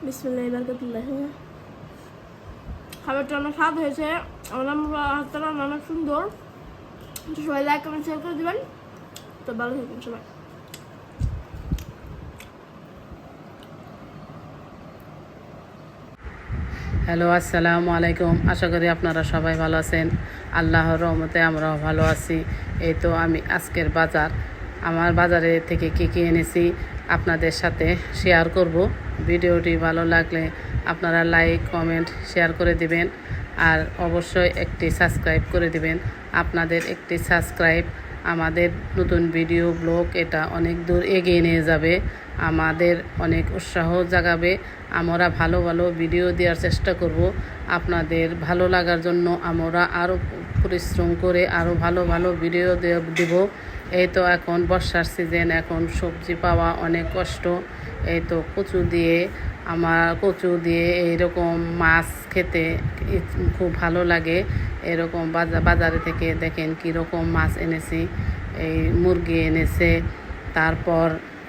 বিসমিল্লাহির বারাকাতুল্লাহ। খাবারটা অনেক স্বাদ হয়েছে, আমার হাতটা অনেক সুন্দর। সবাই লাইক কমেন্ট শেয়ার করে দেবেন। তো ভালো থাকবেন সবাই। হ্যালো, আসসালামু আলাইকুম। আশা করি আপনারা সবাই ভালো আছেন। আল্লাহর রহমতে আমরাও ভালো আছি। এই তো আমি আজকের আমার বাজারে থেকে কী এনেছি আপনাদের সাথে শেয়ার করব। ভিডিওটি ভালো লাগলে আপনারা লাইক কমেন্ট শেয়ার করে দিবেন, আর অবশ্যই একটি সাবস্ক্রাইব করে দিবেন। আপনাদের একটি সাবস্ক্রাইব আমাদের নতুন ভিডিও ব্লগ এটা অনেক দূর এগিয়ে নিয়ে যাবে, আমাদের অনেক উৎসাহ জাগাবে। আমরা ভালো ভালো ভিডিও দেওয়ার চেষ্টা করব। আপনাদের ভালো লাগার জন্য আমরা আরও পরিশ্রম করে আরও ভালো ভালো ভিডিও দেব। এই তো এখন বর্ষার সিজন, এখন সবজি পাওয়া অনেক কষ্ট। এই তো কচু দিয়ে এইরকম মাছ খেতে খুব ভালো লাগে। এরকম বাজারে থেকে দেখেন কীরকম মাছ এনেছি, এই মুরগি এনেছে, তারপর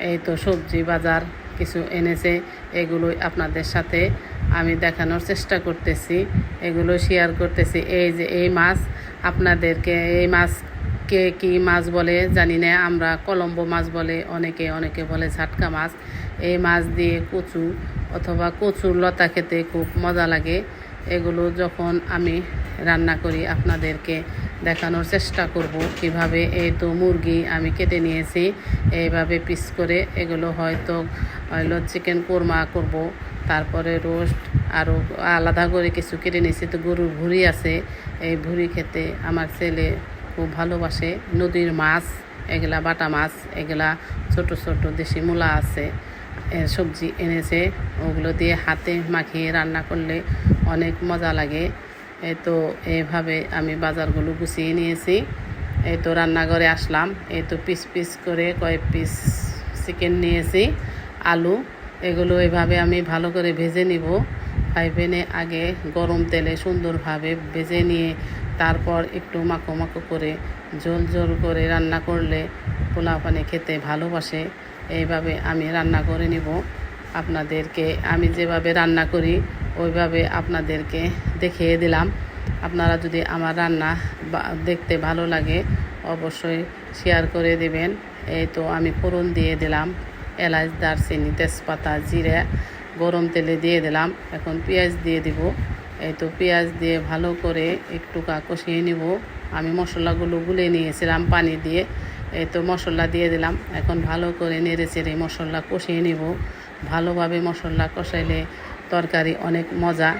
এই তো সবজি বাজার কিছু এনেছে। এগুলোই আপনাদের সাথে আমি দেখানোর চেষ্টা করতেছি, এগুলো শেয়ার করতেছি। এই যে এই মাছ, আপনাদেরকে এই মাছকে কি মাছ বলে জানি না, আমরা কলম্বো মাছ বলে, অনেকে বলে ঝাটকা মাছ। এই মাছ দিয়ে কচু অথবা কচুর লতা খেতে খুব মজা লাগে। এগুলো যখন আমি রান্না করি আপনাদেরকে দেখানোর চেষ্টা করব কিভাবে। এই তো মুরগি আমি কেটে নিয়েছি এইভাবে পিস করে। এগুলো হয়তো চিকেন কোরমা করব, তারপরে রোস্ট আরও আলাদা করে কিছু কেটে নিয়েছি। তো গরুর ভুঁড়ি আছে, এই ভুঁড়ি খেতে আমার ছেলে খুব ভালোবাসে। নদীর মাছ এগুলা, বাটা মাছ এগুলা, ছোট ছোট দেশি মূলা আছে, সবজি এনেছে। ওগুলো দিয়ে হাতে মাখিয়ে রান্না করলে অনেক মজা লাগে। এই তো এইভাবে আমি বাজারগুলো গুছিয়ে নিয়েছি। এই তো রান্নাঘরে আসলাম। এই তো পিস পিস করে কয়েক পিস চিকেন নিয়েছি, আলু, এগুলো এইভাবে আমি ভালো করে ভেজে নিব। ফ্রাই প্যানে আগে গরম তেলে সুন্দরভাবে ভেজে নিয়ে তারপর একটু মাখো মাখো করে ঝোল করে রান্না করলে পোলাও পানি খেতে ভালোবাসে। এইভাবে আমি রান্না করে নিব। আপনাদেরকে আমি যেভাবে রান্না করি ওইভাবে আপনাদেরকে দেখিয়ে দিলাম। আপনারা যদি আমার রান্না দেখতে ভালো লাগে অবশ্যই শেয়ার করে দেবেন। এই তো আমি ফোড়ন দিয়ে দিলাম, এলাচ, দারচিনি, তেজপাতা, জিরা গরম তেলে দিয়ে দিলাম। এখন পেঁয়াজ দিয়ে দিব। এই তো পেঁয়াজ দিয়ে ভালো করে একটু কষিয়ে নিব। আমি মশলাগুলো গুলে নিয়েছিলাম পানি দিয়ে। এই তো মশলা দিয়ে দিলাম। এখন ভালো করে নেড়ে চেড়ে মশলা কষিয়ে নিব। ভালোভাবে মশলা কষাইলে তরকারি অনেক মজা,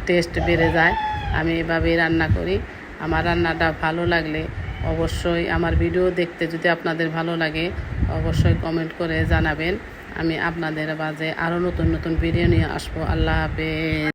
টেস্ট বেড়ে যায়। আমি এভাবেই রান্না করি। আমার রান্নাটা ভালো লাগলে অবশ্যই, আমার ভিডিও দেখতে যদি আপনাদের ভালো লাগে অবশ্যই কমেন্ট করে জানাবেন। আমি আপনাদের মাঝে আরও নতুন নতুন ভিডিও নিয়ে আসবো। আল্লাহ হাফেজ।